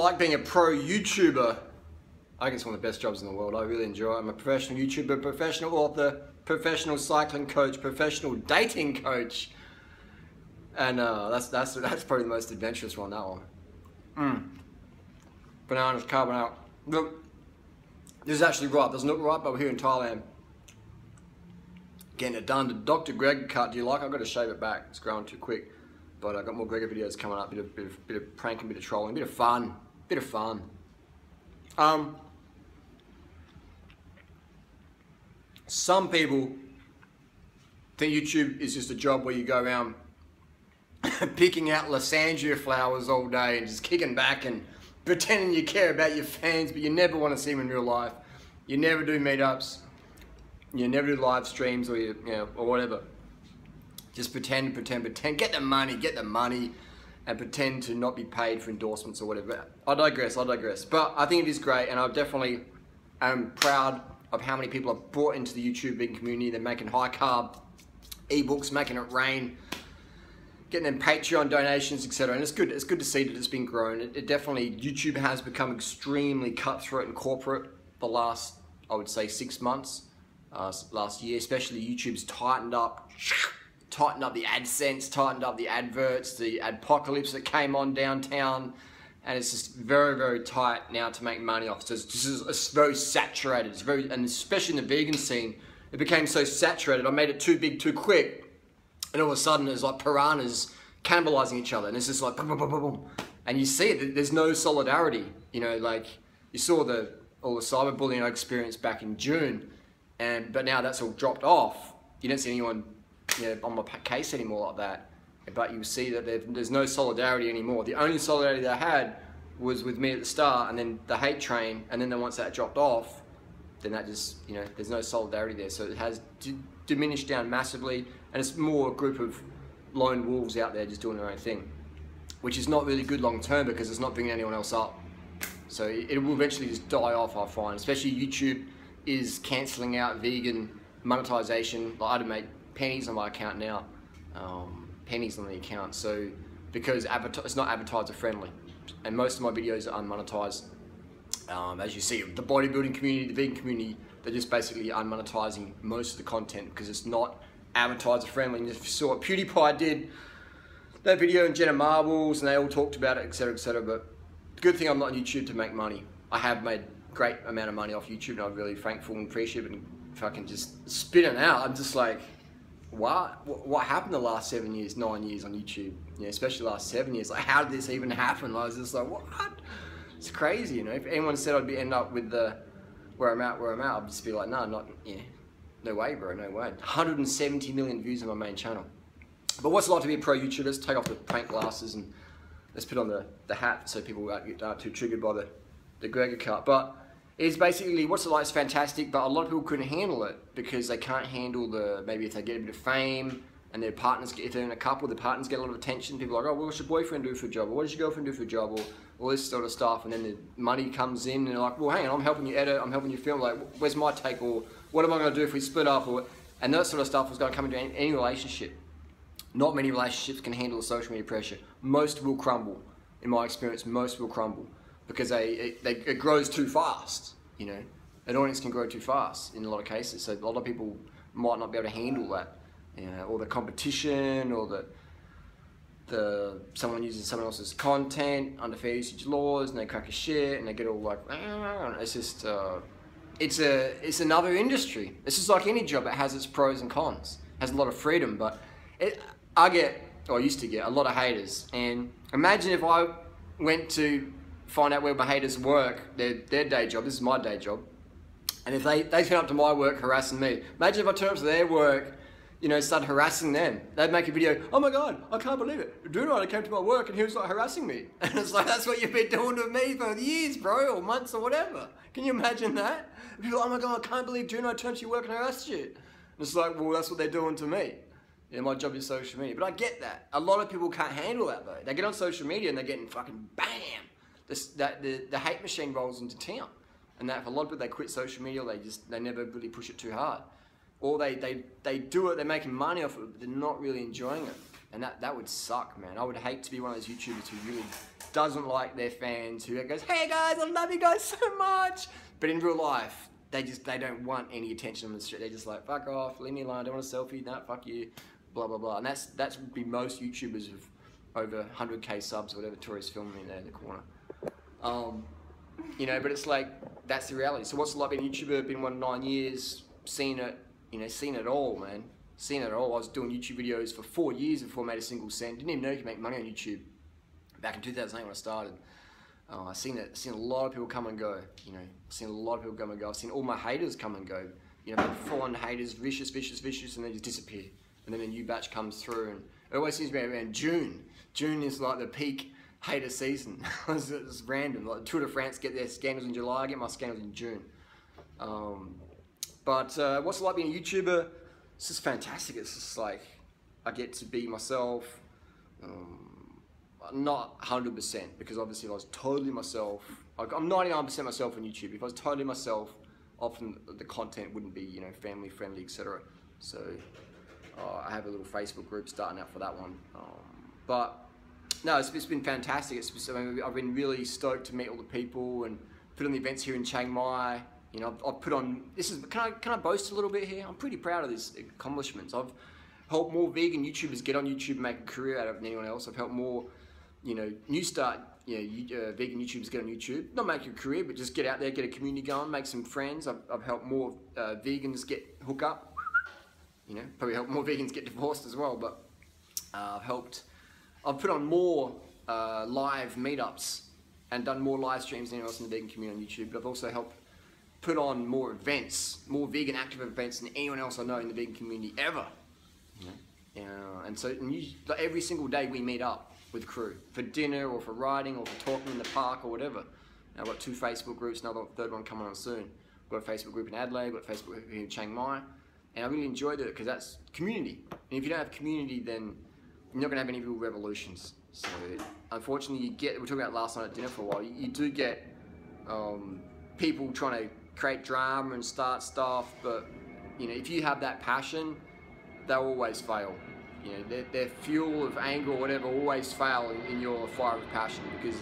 like being a pro YouTuber? I think it's one of the best jobs in the world. I really enjoy it. I'm a professional YouTuber, professional author, professional cycling coach, professional dating coach. And that's probably the most adventurous one, that one. Bananas, carbonate. Look, this is actually ripe. Doesn't look ripe, but we're here in Thailand. Getting it done. The Dr. Greg cut, do you like it? I've got to shave it back. It's growing too quick. But I've got more Gregor videos coming up. Bit of pranking, bit of trolling, bit of fun. Bit of fun. Some people think YouTube is just a job where you go around picking out Lysandria flowers all day and just kicking back and pretending you care about your fans, but you never want to see them in real life. You never do meetups. You never do live streams or or whatever. Just pretend. Get the money, and pretend to not be paid for endorsements or whatever. I digress. But I think it is great, and I definitely am proud of how many people I've brought into the YouTube vegan community. They're making high carb ebooks, making it rain, getting them Patreon donations, etc. And it's good to see that it's been grown. It definitely, YouTube has become extremely cutthroat and corporate the last, I would say, 6 months, last year. Especially YouTube's tightened up the AdSense, tightened up the adverts, the adpocalypse that came on downtown. And it's just very, very tight now to make money off. So it's very saturated. And especially in the vegan scene, it became so saturated. I made it too big, too quick, and all of a sudden it's like piranhas cannibalizing each other, and it's just like boom, boom, boom, boom, boom. And you see it. There's no solidarity. Like you saw all the cyberbullying I experienced back in June, but now that's all dropped off. You don't see anyone on my case anymore like that. But you see that there's no solidarity anymore. The only solidarity they had was with me at the start, and then the hate train, and then once that dropped off, then that just, there's no solidarity there. So it has diminished down massively, and it's more a group of lone wolves out there just doing their own thing, which is not really good long term because it's not bringing anyone else up. So it will eventually just die off, I find. Especially YouTube is cancelling out vegan monetization. Like I'd make pennies on my account now. Pennies on the account, so because it's not advertiser friendly, and most of my videos are unmonetized. As you see, the bodybuilding community, the vegan community, they're just basically unmonetizing most of the content because it's not advertiser friendly. And if you saw what PewDiePie did, that video and Jenna Marbles, and they all talked about it, etc., etc. But good thing I'm not on YouTube to make money. I have made great amount of money off YouTube, and I'm really thankful and appreciative. And if I can just spit it out, I'm just like, what happened the last 7 years, 9 years on YouTube? Especially the last 7 years. Like, how did this even happen? I was just like, what? It's crazy, If anyone said I'd end up with where I'm at, I'd just be like, no, no way, bro, no way. 170 million views on my main channel. But what's it like to be a pro YouTuber? Let's take off the prank glasses and let's put on the hat so people won't get too triggered by the Gregor cut. But it's basically, what's it like? It's fantastic, but a lot of people couldn't handle it because they can't handle maybe if they get a bit of fame and their partners, if they're in a couple, their partners get a lot of attention. People are like, oh, well, what's your boyfriend do for a job? Or what does your girlfriend do for a job? Or all this sort of stuff. And then the money comes in and they're like, well, hang on, I'm helping you edit, I'm helping you film. Like, where's my take? Or what am I going to do if we split up? And that sort of stuff is going to come into any relationship. Not many relationships can handle the social media pressure. Most will crumble. In my experience, most will crumble because it grows too fast. An audience can grow too fast in a lot of cases. So a lot of people might not be able to handle that, or the competition, or someone using someone else's content under fair usage laws, and they crack a shit, and they get all like, it's just, it's another industry. It's just like any job. It has its pros and cons. It has a lot of freedom, but I used to get a lot of haters. And imagine if I went to find out where my haters work, their day job, this is my day job, and if they turn up to my work harassing me, imagine if I turn up to their work, start harassing them. They'd make a video, oh my God, I can't believe it, durianrider came to my work and he was like harassing me. And it's like, that's what you've been doing to me for years, bro, or months or whatever. Can you imagine that? People are like, oh my God, I can't believe durianrider turned to your work and harassed you. And it's like, well, that's what they're doing to me. My job is social media. But I get that. A lot of people can't handle that though. They get on social media and they're getting fucking bam. The hate machine rolls into town. And that for a lot of people, they quit social media, they never really push it too hard. Or they do it, they're making money off it, but they're not really enjoying it. And that would suck, man. I would hate to be one of those YouTubers who really doesn't like their fans who goes, hey guys, I love you guys so much. But in real life, they don't want any attention on the street. They're just like, fuck off, leave me alone, I don't want a selfie, no, fuck you, blah, blah, blah. And that's would be most YouTubers of over 100K subs or whatever. Tori's filming me there in the corner. You know, but it's like, that's the reality. So what's it like being a YouTuber? Been 9 years, seen it, you know, seen it all, man. Seen it all. I was doing YouTube videos for 4 years before I made a single cent. Didn't even know you could make money on YouTube back in 2008 when I started. I've seen it. Seen a lot of people come and go. You know, seen a lot of people come and go. I've seen all my haters come and go. You know, full-on haters, vicious, vicious, vicious, and then just disappear. And then a new batch comes through, and it always seems to be around June. June is like the peak hater season. It's random. Like Tour de France get their scandals in July. I get my scandals in June. But what's it like being a YouTuber? It's just fantastic. It's just like I get to be myself. Not 100%, because obviously if I was totally myself, I'm 99% myself on YouTube. If I was totally myself, often the content wouldn't be, you know, family friendly, etc. So I have a little Facebook group starting out for that one. But no, it's been fantastic. I've been really stoked to meet all the people and put on the events here in Chiang Mai. You know, I've put on, can I boast a little bit here? I'm pretty proud of these accomplishments. I've helped more vegan YouTubers get on YouTube and make a career out of it than anyone else. I've helped more, you know, vegan YouTubers get on YouTube. Not make a career, but just get out there, get a community going, make some friends. I've helped more vegans hook up. You know, probably helped more vegans get divorced as well. But I've put on more live meetups and done more live streams than anyone else in the vegan community on YouTube. But I've also helped put on more events, more vegan active events than anyone else I know in the vegan community ever. You know? And so every single day we meet up with crew for dinner or for riding or for talking in the park or whatever. Now I've got 2 Facebook groups, another third one coming on soon. I've got a Facebook group in Adelaide, I've got a Facebook group in Chiang Mai, and I really enjoyed it because that's community. And if you don't have community, then you're not going to have any real revolutions. So unfortunately, we were talking about last night at dinner for a while, you do get people trying to create drama and start stuff, but you know, if you have that passion, they'll always fail. You know, their fuel of anger or whatever always fail in your fire of passion, because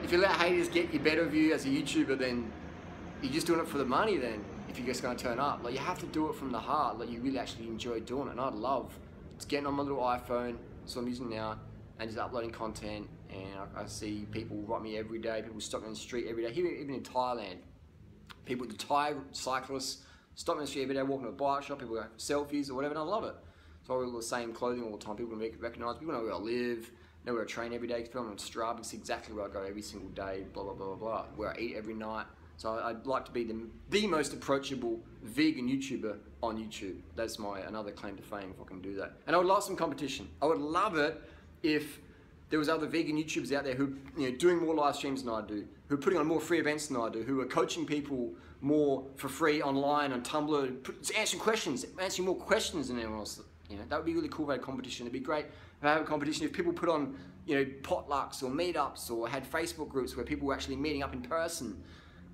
if you let haters get you better view as a YouTuber, then you're just doing it for the money then, if you're just going to turn up. Like, you have to do it from the heart, like you really actually enjoy doing it. And I'd love just getting on my little iPhone, that's what I'm using now, and just uploading content, and I see people write me every day, people stop me on the street every day, even in Thailand. People, the Thai cyclists, stop me on the street every day, walking to a bike shop, people go selfies or whatever, and I love it. So I wear all the same clothing all the time. People recognise, people know where I live, know where I train every day. People on Strava, see exactly where I go every single day, blah, blah, blah, blah, blah, where I eat every night. So I'd like to be the most approachable vegan YouTuber on YouTube. That's another claim to fame, if I can do that. And I would love some competition. I would love it if there was other vegan YouTubers out there who, you know, doing more live streams than I do, who are putting on more free events than I do, who are coaching people more for free online on Tumblr, answering more questions than anyone else. You know, that would be really cool if I had a competition. It'd be great if I had a competition if people put on, you know, potlucks or meetups or had Facebook groups where people were actually meeting up in person,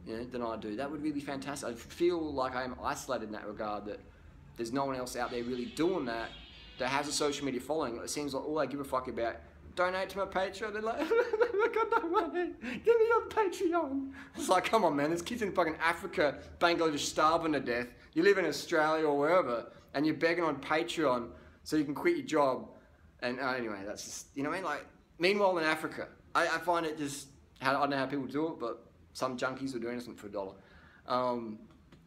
you know, than I do. That would be really fantastic. I feel like I am isolated in that regard, that there's no one else out there really doing that has a social media following. It seems like all they give a fuck about, donate to my Patreon. They're like, I got no money, give me your Patreon. It's like, come on man, there's kids in fucking Africa, Bangladesh, starving to death. You live in Australia or wherever, and you're begging on Patreon so you can quit your job. And anyway, that's just, you know what I mean? Like, meanwhile in Africa, I find it just, I don't know how people do it, but some junkies are doing something for $1.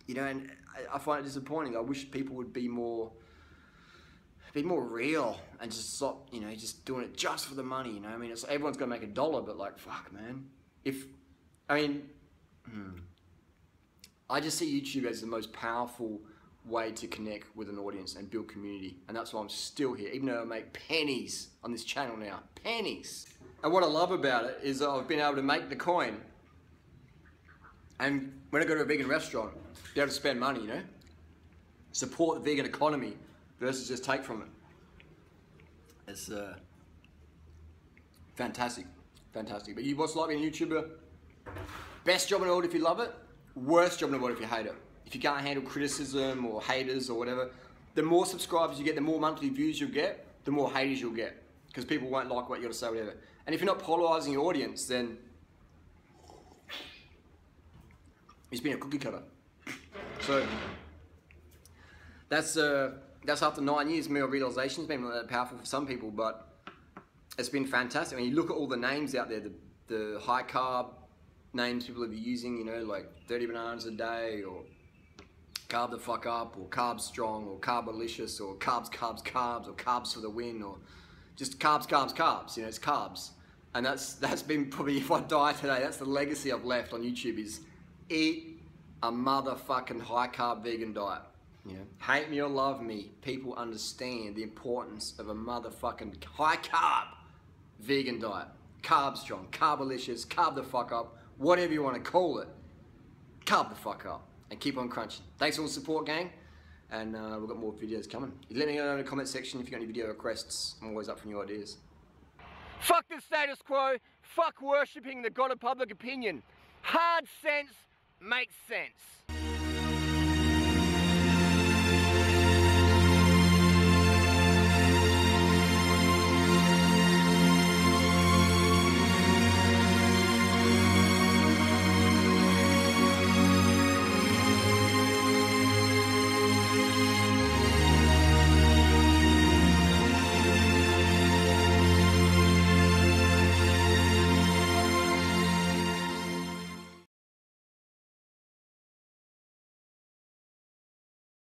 You know, and I find it disappointing. I wish people would be more real and just stop, you know, just doing it just for the money, you know? I mean, everyone's gonna make $1, but like, fuck, man. I just see YouTube as the most powerful way to connect with an audience and build community. And that's why I'm still here, even though I make pennies on this channel now, pennies. And what I love about it is that I've been able to make the coin. And when I go to a vegan restaurant, be able to spend money, you know? Support the vegan economy versus just take from it. It's fantastic, fantastic. But what's like being a YouTuber? Best job in the world if you love it, worst job in the world if you hate it. If you can't handle criticism or haters or whatever, the more subscribers you get, the more monthly views you'll get, the more haters you'll get. Because people won't like what you got to say, whatever. And if you're not polarizing your audience, then it's been a cookie cutter. So that's after 9 years. My realization's been powerful for some people, but it's been fantastic. When you look at all the names out there, the high carb names people are using, you know, like 30 bananas a day, or carb the fuck up, or carb strong, or carbolicious, or carbs, or carbs for the win, or just carbs. You know, it's carbs. And that's been probably, if I die today, that's the legacy I've left on YouTube, is eat a motherfucking high carb vegan diet. You know, hate me or love me, people understand the importance of a motherfucking high carb vegan diet. Carb strong, carbolicious, carb the fuck up, whatever you want to call it. Carb the fuck up and keep on crunching. Thanks for all the support, gang. And we've got more videos coming. You let me know in the comment section if you've got any video requests. I'm always up for new ideas. Fuck the status quo. Fuck worshipping the god of public opinion. Hard sense makes sense.